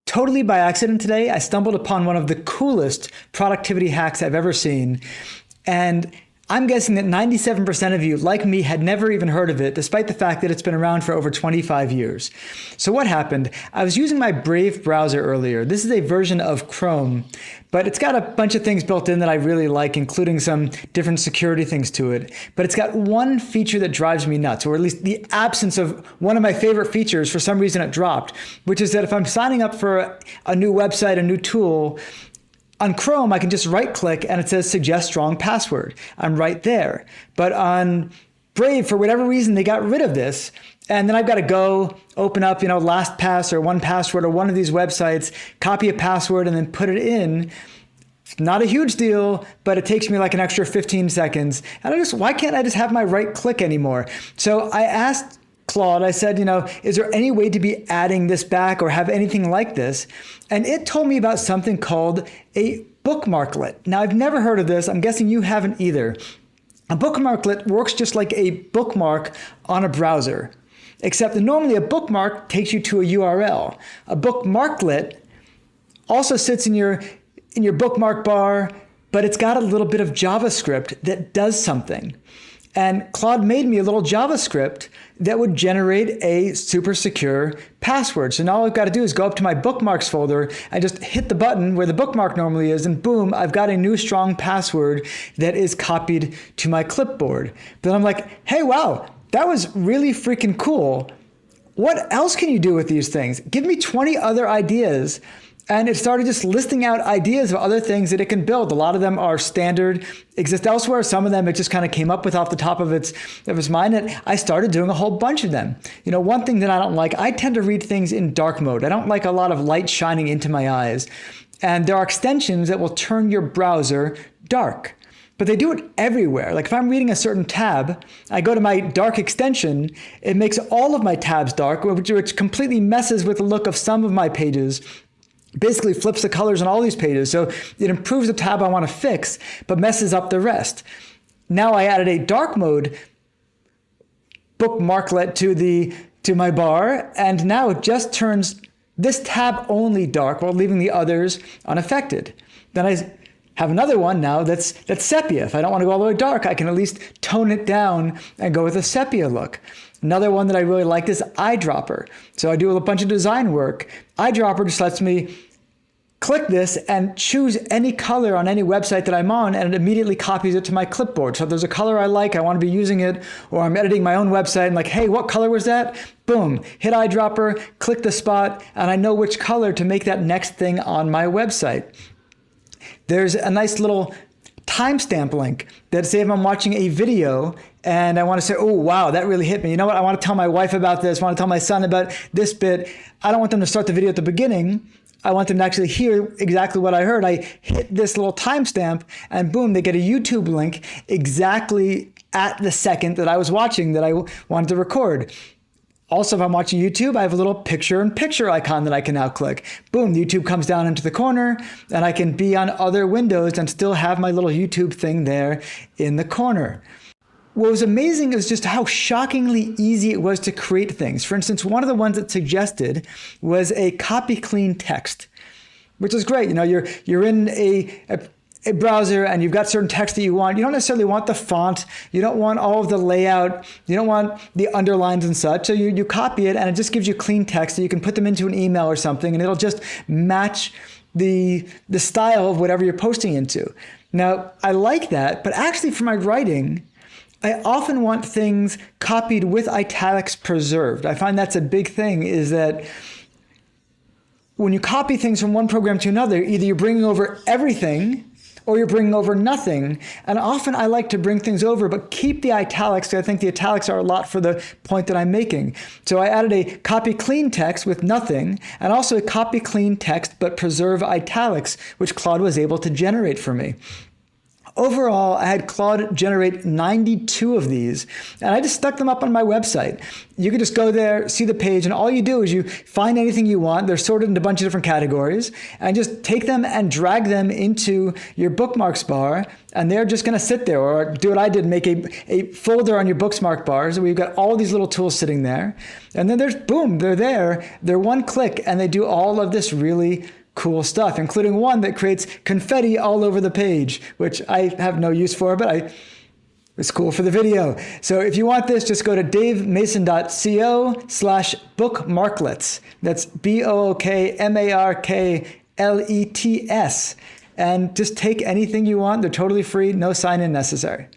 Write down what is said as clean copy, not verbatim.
Totally by accident today, I stumbled upon one of the coolest productivity hacks I've ever seen. And I'm guessing that 97% of you, like me, had never even heard of it, despite the fact that it's been around for over 25 years. So what happened? I was using my Brave browser earlier. This is a version of Chrome, but it's got a bunch of things built in that I really like, including some different security things to it. But it's got one feature that drives me nuts, or at least the absence of one of my favorite features. For some reason it dropped, which is that if I'm signing up for a new website, a new tool, on Chrome, I can just right click and it says suggest strong password. I'm right there. But on Brave, for whatever reason, they got rid of this. And then I've got to go open up, LastPass or 1Password or one of these websites, copy a password and then put it in. It's not a huge deal, but it takes me like an extra 15 seconds. And why can't I just have my right click anymore? So I asked Claude, I said, is there any way to be adding this back or have anything like this? And it told me about something called a bookmarklet. Now, I've never heard of this. I'm guessing you haven't either. A bookmarklet works just like a bookmark on a browser, except that normally a bookmark takes you to a URL. A bookmarklet also sits in your bookmark bar, but it's got a little bit of JavaScript that does something. And Claude made me a little JavaScript that would generate a super secure password. So now all I've got to do is go up to my bookmarks folder and just hit the button where the bookmark normally is, and boom, I've got a new strong password that is copied to my clipboard. Then I'm like, hey, wow, that was really freaking cool. What else can you do with these things? Give me 20 other ideas. And it started just listing out ideas of other things that it can build. A lot of them are standard, exist elsewhere. Some of them it just kind of came up with off the top of its mind. And I started doing a whole bunch of them. One thing that I don't like, I tend to read things in dark mode. I don't like a lot of light shining into my eyes. And there are extensions that will turn your browser dark. But they do it everywhere. Like if I'm reading a certain tab, I go to my dark extension, it makes all of my tabs dark, which completely messes with the look of some of my pages. Basically flips the colors on all these pages. So it improves the tab I want to fix, but messes up the rest. Now I added a dark mode bookmarklet to my bar, and now it just turns this tab only dark while leaving the others unaffected. Then I have another one now that's sepia. If I don't want to go all the way dark, I can at least tone it down and go with a sepia look. Another one that I really like is eyedropper. So I do a bunch of design work. Eyedropper just lets me click this and choose any color on any website that I'm on, and it immediately copies it to my clipboard. So if there's a color I like, I want to be using it, or I'm editing my own website and like, hey, what color was that? Boom, hit eyedropper, click the spot, and I know which color to make that next thing on my website. There's a nice little timestamp link that say if I'm watching a video and I want to say, oh, wow, that really hit me. You know what? I want to tell my wife about this. I want to tell my son about this bit. I don't want them to start the video at the beginning. I want them to actually hear exactly what I heard. I hit this little timestamp and boom, they get a YouTube link exactly at the second that I was watching that I wanted to record. Also, if I'm watching YouTube, I have a little picture-in-picture icon that I can now click. Boom, YouTube comes down into the corner, and I can be on other windows and still have my little YouTube thing there in the corner. What was amazing is just how shockingly easy it was to create things. For instance, one of the ones it suggested was a copy clean text, which is great. You're in a browser and you've got certain text that you want. You don't necessarily want the font. You don't want all of the layout. You don't want the underlines and such. So you copy it and it just gives you clean text so you can put them into an email or something and it'll just match the style of whatever you're posting into. Now, I like that, but actually for my writing, I often want things copied with italics preserved. I find that's a big thing, is that when you copy things from one program to another, either you're bringing over everything or you're bringing over nothing. And often I like to bring things over, but keep the italics, because I think the italics are a lot for the point that I'm making. So I added a copy clean text with nothing, and also a copy clean text but preserve italics, which Claude was able to generate for me. Overall, I had Claude generate 92 of these, and I just stuck them up on my website. You can just go there, see the page, and all you do is you find anything you want. They're sorted into a bunch of different categories, and just take them and drag them into your bookmarks bar, and they're just going to sit there. Or do what I did, make a folder on your bookmark bars where you've got all these little tools sitting there, and then there's, boom, they're there. They're one click, and they do all of this really cool stuff, including one that creates confetti all over the page, which I have no use for, but it's cool for the video. So if you want this, just go to davemason.co/bookmarklets. That's BOOKMARKLETS. And just take anything you want. They're totally free, no sign-in necessary.